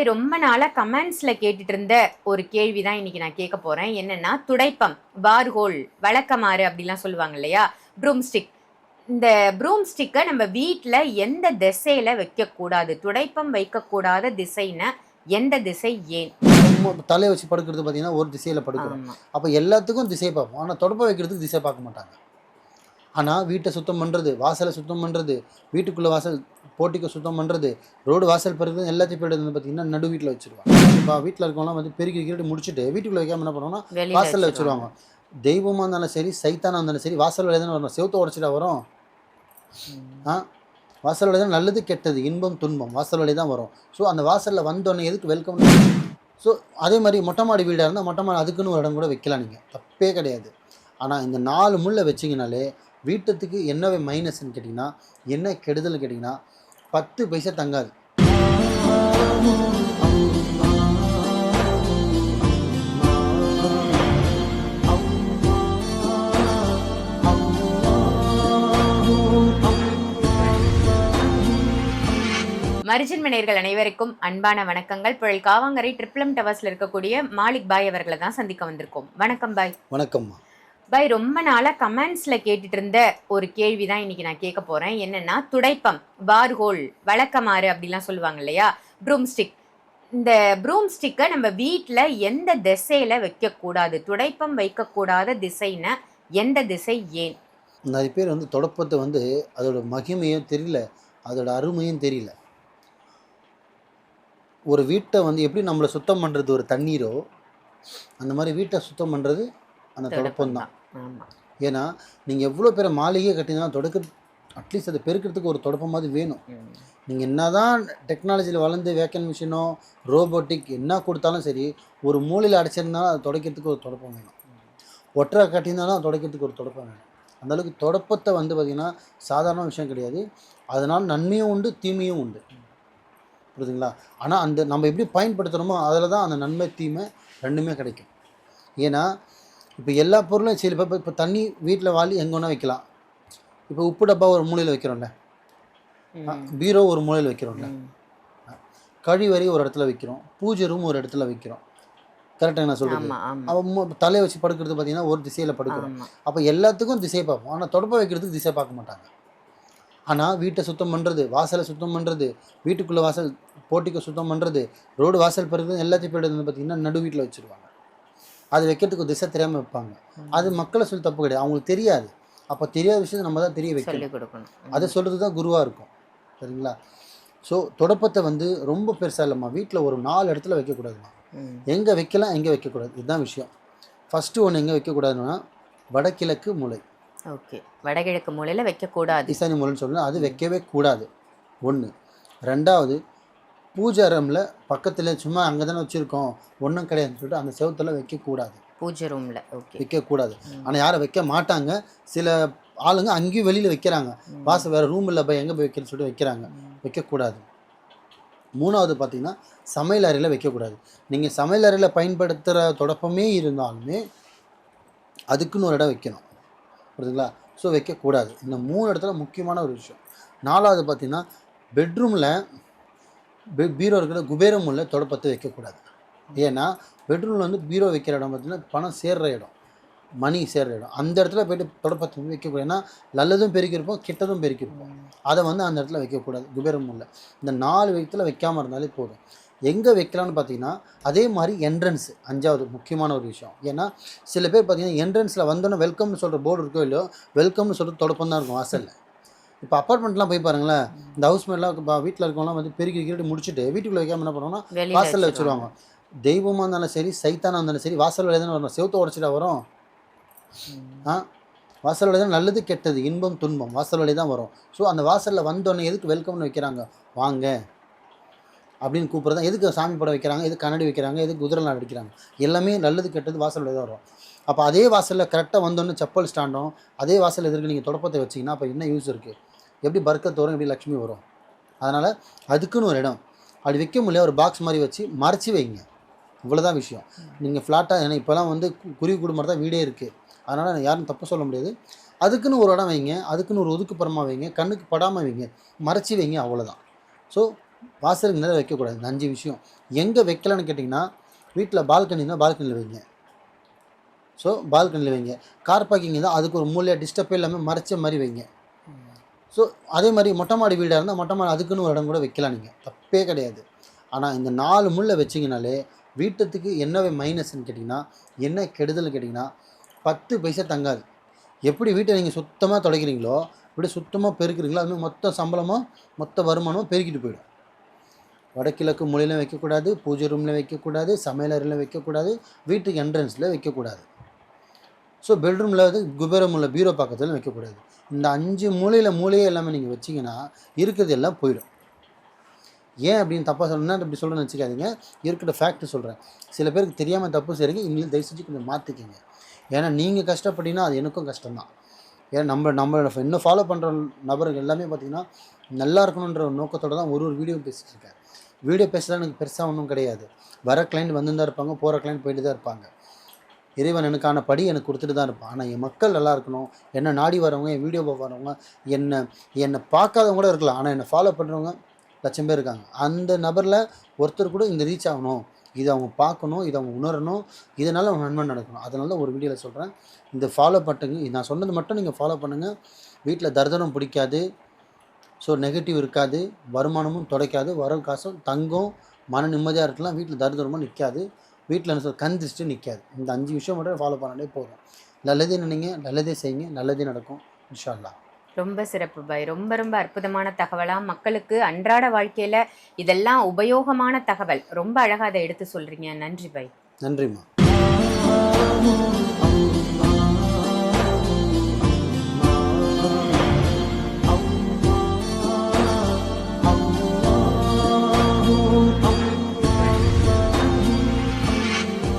ரொம்ப நாளா கமெண்ட்ஸ்ல கேட்டுட்டு இருந்த ஒரு கேள்வி தான் இன்னைக்கு நான் கேட்க போறேன். என்னன்னா, துடைப்பம், பார்ஹோல், விளக்கமாறு அப்படிலாம் சொல்லுவாங்க இல்லையா? ப்ரூம்ஸ்டிக். இந்த ப்ரூம்ஸ்டிக்கை நம்ம வீட்ல எந்த திசையில வைக்கக்கூடாது? துடைப்பம் வைக்கக்கூடாத திசைன்னா எந்த திசை? ஏன்? தலையை வச்சு படுக்கிறது பார்த்தீங்கன்னா ஒரு திசையில் படுக்கிறோம். ஆமா. அப்போ எல்லாத்துக்கும் திசையை பார்ப்போம். ஆனால் தொடப்பம் வைக்கிறதுக்கு திசை பார்க்க மாட்டாங்க. ஆனால் வீட்டை சுத்தம் பண்ணுறது, வாசலை சுத்தம் பண்ணுறது, வீட்டுக்குள்ளே வாசல் போட்டிக்கு சுத்தம் பண்ணுறது, ரோடு வாசல் பெருக்கிறது எல்லாத்தையும் போய்ட்டு வந்து பார்த்தீங்கன்னா நடு வீட்டில் வச்சுருவாங்க. இப்போ வீட்டில் இருக்கவங்களாம் வந்து பெருக்கி கிருட்டி முடிச்சுட்டு வீட்டுக்குள்ளே வைக்காமல் என்ன பண்ணுவாங்கன்னா வெளியில வாசலில் வச்சிருவாங்க. வச்சுருவாங்க. தெய்வமாக இருந்தாலும் சரி, சைத்தானாக இருந்தாலும் சரி, வாசல் வழியாக தானே வரணும். செவுத்த உடச்சிட்டா வரும். வாசல் வழி தான் நல்லது கெட்டது, இன்பம் துன்பம் வாசல் வழி தான் வரும். ஸோ அந்த வாசலில் வந்தோடனே எதுக்கு வெல்கம். ஸோ அதே மாதிரி மொட்டை மாடி வீடாக இருந்தால் மொட்டை மாடி அதுக்குன்னு ஒரு இடம் கூட வைக்கலாம், நீங்கள் தப்பே கிடையாது. ஆனால் இந்த 4 முள்ளை வச்சிங்கனாலே வீட்டுக்கு என்னவே மைனஸ்ன்னு கேட்டிங்கன்னா, என்ன கெடுதல்னு கேட்டிங்கன்னா 10 பைசா தங்காது. மரிஜன் நேயர்கள் அனைவருக்கும் அன்பான வணக்கங்கள். புழல் காவாங்கரை ட்ரிப்ளம் டவர்ஸ்ல இருக்கக்கூடிய மாலிக் பாய் அவர்களை தான் சந்திக்க வந்திருக்கோம். வணக்கம் பாய். வணக்கம்மா பாய், ரொம்ப நாளா கமெண்ட்ஸ்ல கேட்டுட்டு இருந்த ஒரு கேள்வி தான் இன்னைக்கு நான் கேட்க போறேன். என்னன்னா, துடைப்பம், பார்ஹோல், விளக்கமாறு அப்படிலாம் சொல்லுவாங்க இல்லையா? ப்ரூம்ஸ்டிக். இந்த ப்ரூம்ஸ்டிக்கை நம்ம வீட்ல எந்த திசையில வைக்கக்கூடாது? துடைப்பம் வைக்கக்கூடாத திசைன்னா எந்த திசை? ஏன்? நிறைய பேர் வந்து தொடப்பத்தை வந்து அதோட மகிமையும் தெரியல, அதோட அருமையும் தெரியல. ஒரு வீட்டை வந்து எப்படி நம்மளை சுத்தம் பண்ணுறது ஒரு தண்ணீரோ, அந்த மாதிரி வீட்டை சுத்தம் பண்ணுறது அந்த தொடப்பம் தான். ஏன்னா நீங்கள் எவ்வளோ பேர் மாளிகையை கட்டினாலும் அட்லீஸ்ட் அதை பெருக்கிறதுக்கு ஒரு தொடப்பமாவது வேணும். நீங்கள் என்ன தான் டெக்னாலஜியில் வளர்ந்து வேக்கன் மிஷினோ ரோபோட்டிக் என்ன கொடுத்தாலும் சரி, ஒரு மூலையில் அடைச்சிருந்தாலும் அதை துடைக்கிறதுக்கு ஒரு தொடப்பம் வேணும். ஒற்றை கட்டியிருந்தாலும் அதை துடைக்கிறதுக்கு ஒரு தொடப்பம் வேணும். அந்தளவுக்கு தொடப்பத்தை வந்து பார்த்திங்கன்னா சாதாரண விஷயம் கிடையாது. அதனால் நன்மையும் உண்டு, தீமையும் உண்டு. புரியுதுங்களா? ஆனால் அந்த நம்ம எப்படி பயன்படுத்துகிறோமோ அதில் தான் அந்த நன்மை தீமை ரெண்டுமே கிடைக்கும். ஏன்னா இப்போ எல்லா பொருளும் சரி, இப்போ தண்ணி வீட்டில் வாளி எங்கே வேணால் வைக்கலாம். இப்போ உப்பு டப்பா ஒரு மூலையில் வைக்கிறோம்ல, பீரோ ஒரு மூலையில் வைக்கிறோம்ல, கழிவறை ஒரு இடத்துல வைக்கிறோம், பூஜை ரூம் ஒரு இடத்துல வைக்கிறோம். கரெக்டாக நான் சொல்கிறது? அவன் தலையை வச்சு படுக்கிறது பார்த்திங்கன்னா ஒரு திசையில் படுக்கிறோம். அப்போ எல்லாத்துக்கும் திசையை பார்ப்போம். ஆனால் தொடப்பம் வைக்கிறதுக்கு திசை பார்க்க மாட்டாங்க. ஆனால் வீட்டை சுத்தம் பண்ணுறது, வாசலை சுத்தம் பண்ணுறது, வீட்டுக்குள்ளே வாசல் போட்டிக்கு சுத்தம் பண்ணுறது, ரோடு வாசல் பெருக்கிறது எல்லாத்தையும் போய்ட்டு வந்து பார்த்திங்கன்னா நடு வீட்டில் வச்சுருவாங்க. அது வைக்கிறதுக்கு திசை தெரியாமல் வைப்பாங்க. அது மக்களை சொல்லி தப்பு கிடையாது, அவங்களுக்கு தெரியாது. அப்போ தெரியாத விஷயத்தை நம்ம தான் தெரிய வைக்கணும். அதை சொல்கிறது தான் குருவாக இருக்கும். சரிங்களா? ஸோ தொடப்பத்தை வந்து ரொம்ப பெருசாக இல்லைம்மா, வீட்டில் ஒரு 4 இடத்துல வைக்கக்கூடாதுமா. எங்கே வைக்கலாம், எங்கே வைக்கக்கூடாது, இதுதான் விஷயம். ஃபஸ்ட்டு ஒன்று எங்கே வைக்கக்கூடாதுன்னா வடகிழக்கு மூலை. ஓகே, வடகிழக்கு மூலையில் வைக்கக்கூடாது, ஈசானி மூலைன்னு சொல்லணும். அது வைக்கவே கூடாது. ஒன்று. ரெண்டாவது, பூஜை ரூமில் பக்கத்தில் சும்மா அங்கே தானே வச்சுருக்கோம் ஒன்றும் கிடையாதுன்னு சொல்லிட்டு அந்த செவத்தில் வைக்கக்கூடாது. பூஜை ரூமில் ஓகே வைக்கக்கூடாது. ஆனால் யாரை வைக்க மாட்டாங்க, சில ஆளுங்க அங்கேயும் வெளியில் வைக்கிறாங்க. வாசல் வேறு ரூம் இல்லை, போய் எங்கே போய் வைக்கிறேன்னு சொல்லிட்டு வைக்கிறாங்க. வைக்கக்கூடாது. மூணாவது பார்த்திங்கன்னா சமையல் அறையில் வைக்கக்கூடாது. நீங்கள் சமையல் அறையில் பயன்படுத்துகிற தொடப்பமே இருந்தாலுமே அதுக்குன்னு ஒரு இடம் வைக்கணும். புரியுதுங்களா? ஸோ வைக்கக்கூடாது. இந்த 3 இடத்துல முக்கியமான ஒரு விஷயம். 4வது பார்த்திங்கன்னா பெட்ரூமில் பீரோ இருக்கிற குபேரம் உள்ள தொடப்பத்தை வைக்கக்கூடாது. ஏன்னா பெட்ரூமில் வந்து பீரோ வைக்கிற இடம் பார்த்திங்கன்னா பணம் சேர்கிற இடம், மணி சேர்கிற இடம். அந்த இடத்துல போய்ட்டு தொடப்பத்தை வந்து வைக்கக்கூடாது. ஏன்னா நல்லதும் பெருக்கியிருப்போம், கெட்டதும் பெருக்கியிருப்போம். அதை வந்து அந்த இடத்துல வைக்கக்கூடாது. குபேரம் உள்ள இந்த 4 விதத்தில் வைக்காமல் இருந்தாலே போதும். எங்கே வைக்கலான்னு பார்த்தீங்கன்னா அதே மாதிரி என்ட்ரன்ஸ் 5வது முக்கியமான ஒரு விஷயம். ஏன்னா சில பேர் பார்த்தீங்கன்னா என்ட்ரன்ஸில் வந்தோன்னே வெல்கம்னு சொல்கிற போர்டு இருக்கோ இல்லையோ, வெல்கம்னு சொல்கிறது தொடப்பம் தான் இருக்கும் வாசலில். இப்போ அப்பார்ட்மெண்ட்லாம் போய் பாருங்களேன், இந்த ஹவுஸ்மேட்லாம் இப்போ வீட்டில் இருக்கவங்களாம் வந்து பெருக்கி கிருட்டி முடிச்சுட்டு வீட்டுக்குள்ளே வைக்காமல் என்ன பண்ணுவாங்கன்னா வாசலில் வச்சுருவாங்க. தெய்வமாக இருந்தாலும் சரி, சைத்தானாக இருந்தாலும் சரி, வாசல் வழியாக தானே வரணும். செவுத்த உடச்சிட்டா வரும். வாசல் வழி தான் நல்லது கெட்டது, இன்பம் துன்பம் வாசல் வழி தான் வரும். ஸோ அந்த வாசலில் வந்தோடனே எதுக்கு வெல்கம்னு வைக்கிறாங்க, வாங்க அப்படின்னு கூப்பிட்றது. எதுக்கு சாமி படம் வைக்கிறாங்க, எதுக்கு கண்ணாடி வைக்கிறாங்க, எதுக்கு குதிரை நாள் அடிக்கிறாங்க, எல்லாமே நல்லது கெட்டது வாசல் வழி தான் வரும். அப்போ அதே வாசலில் கரெக்டாக வந்தோன்னு செப்பல் ஸ்டாண்டும் அதே வாசல் எதிர்க்கு நீங்கள் தொடப்பத்தை வச்சிங்கன்னா அப்போ என்ன யூஸ் இருக்குது? எப்படி பர்க்கத்து வரும், எப்படி லக்ஷ்மி வரும்? அதனால் அதுக்குன்னு ஒரு இடம் அப்படி வைக்க முடியல, ஒரு பாக்ஸ் மாதிரி வச்சு மறைச்சி வைங்க. இவ்வளோதான் விஷயம். நீங்கள் ஃப்ளாட்டாக, ஏன்னா இப்போலாம் வந்து குருவி குடும்பம் தான் வீடே இருக்குது. அதனால் யாரும் தப்பு சொல்ல முடியாது. அதுக்குன்னு ஒரு இடம் வைங்க, அதுக்குன்னு ஒரு ஒதுக்குப்புறமாக வைங்க, கண்ணுக்கு படாமல் வைங்க, மறைச்சி வைங்க, அவ்வளோதான். ஸோ வாசலுக்கு நேரம் வைக்கக்கூடாது. இந்த 5 விஷயம் எங்கே வைக்கலான்னு கேட்டிங்கன்னா, வீட்டில் பால்கனினா பால்கனியில் வைங்க. ஸோ பால்கனியில் வைங்க. கார் பார்க்கிங் தான் அதுக்கு ஒரு மூலையாக டிஸ்டர்பே இல்லாமல் மறைச்ச மாதிரி வைங்க. ஸோ அதே மாதிரி மொட்டை மாடி வீடாக இருந்தால் மொட்டை மாடி அதுக்குன்னு ஒரு இடம் கூட வைக்கலாம், நீங்கள் தப்பே கிடையாது. ஆனால் இந்த 4 முள்ளை வச்சிங்கனாலே வீட்டத்துக்கு என்னவே மைனஸ்ன்னு கேட்டிங்கன்னா, என்ன கெடுதல்னு கேட்டிங்கன்னா 10 பைசா தங்காது. எப்படி வீட்டை நீங்கள் சுத்தமாக துடைக்கிறீங்களோ, இப்படி சுத்தமாக பெருக்கிறீங்களோ, அதுமாதிரி மொத்த சம்பளமும் மொத்த வருமானமும் பெருக்கிட்டு போயிடும். வடகிழக்கு மூலையிலும் வைக்கக்கூடாது, பூஜை ரூமில் வைக்கக்கூடாது, சமையலறையில் வைக்கக்கூடாது, வீட்டுக்கு என்ட்ரன்ஸில் வைக்கக்கூடாது. ஸோ பெட்ரூமில் வந்து குபேரம் உள்ள பீரோ பக்கத்தில் வைக்கக்கூடாது. இந்த 5 மூலையே எல்லாமே நீங்கள் வச்சிங்கன்னா இருக்கிறது எல்லாம் போயிடும். ஏன் அப்படின்னு தப்பாக சொல்லணும்னா இப்படி சொல்கிறேன்னு வச்சுக்காதீங்க, இருக்கிற ஃபேக்ட் சொல்கிறேன். சில பேருக்கு தெரியாமல் தப்பு செய்கிறீங்க, இனிமேல் தயவு செஞ்சு கொஞ்சம் மாற்றிக்கிங்க. ஏன்னா நீங்கள் கஷ்டப்பட்டீங்கன்னா அது எனக்கும் கஷ்டம்தான். ஏன்னா நம்ம இன்னும் ஃபாலோ பண்ணுற நபர்கள் எல்லாமே பார்த்திங்கன்னா நல்லா இருக்கணுன்ற ஒரு நோக்கத்தோடு தான் ஒரு வீடியோ பேசிகிட்டு இருக்கேன். வீடியோ பேசுகிறதா எனக்கு பெருசாக ஒன்றும் கிடையாது. வர கிளைண்ட் வந்து தான் இருப்பாங்க, போகிற கிளைண்ட் போயிட்டு தான் இருப்பாங்க. இறைவன் எனக்கான படி எனக்கு கொடுத்துட்டு தான் இருப்பான். ஆனால் என் மக்கள் நல்லா இருக்கணும், என்னை நாடி வரவங்க, என் வீடியோவை வரவங்க, என்னை பார்க்காதவங்க கூட இருக்கலாம், ஆனால் என்னை ஃபாலோ பண்ணுறவங்க லட்சம் பேர் இருக்காங்க. அந்த நபரில் ஒருத்தர் கூட இந்த ரீச் ஆகணும், இதை அவங்க பார்க்கணும், இதை அவங்க உணரணும், இதனால் அவங்க நன்மை நடக்கணும். அதனால தான் ஒரு வீடியோவில் சொல்கிறேன், இந்த ஃபாலோ பண்ணுங்க. நான் சொன்னது மட்டும் நீங்கள் ஃபாலோ பண்ணுங்கள். வீட்டில் தரிதனம் பிடிக்காது, ஸோ நெகட்டிவ் இருக்காது, வருமானமும் தொடைக்காது, வரும் காசும் தங்கும், மன நிம்மதியாக இருக்கலாம், வீட்டில் தரிதனமும் நிற்காது, வீட்டில் என்ன கண் திருஷ்டி நிற்காது. இந்த 5 விஷயம் மட்டும் ஃபாலோ பண்ணாலே போதும். நல்லதே நினைங்க, நல்லதே செய்யுங்க, நல்லதே நடக்கும் இன்ஷா அல்லாஹ். ரொம்ப சிறப்பு பாய். ரொம்ப ரொம்ப அற்புதமான தகவலாக மக்களுக்கு அன்றாட வாழ்க்கையில் இதெல்லாம் உபயோகமான தகவல். ரொம்ப அழகாக அதை எடுத்து சொல்கிறீங்க. நன்றி பாய். நன்றிம்மா.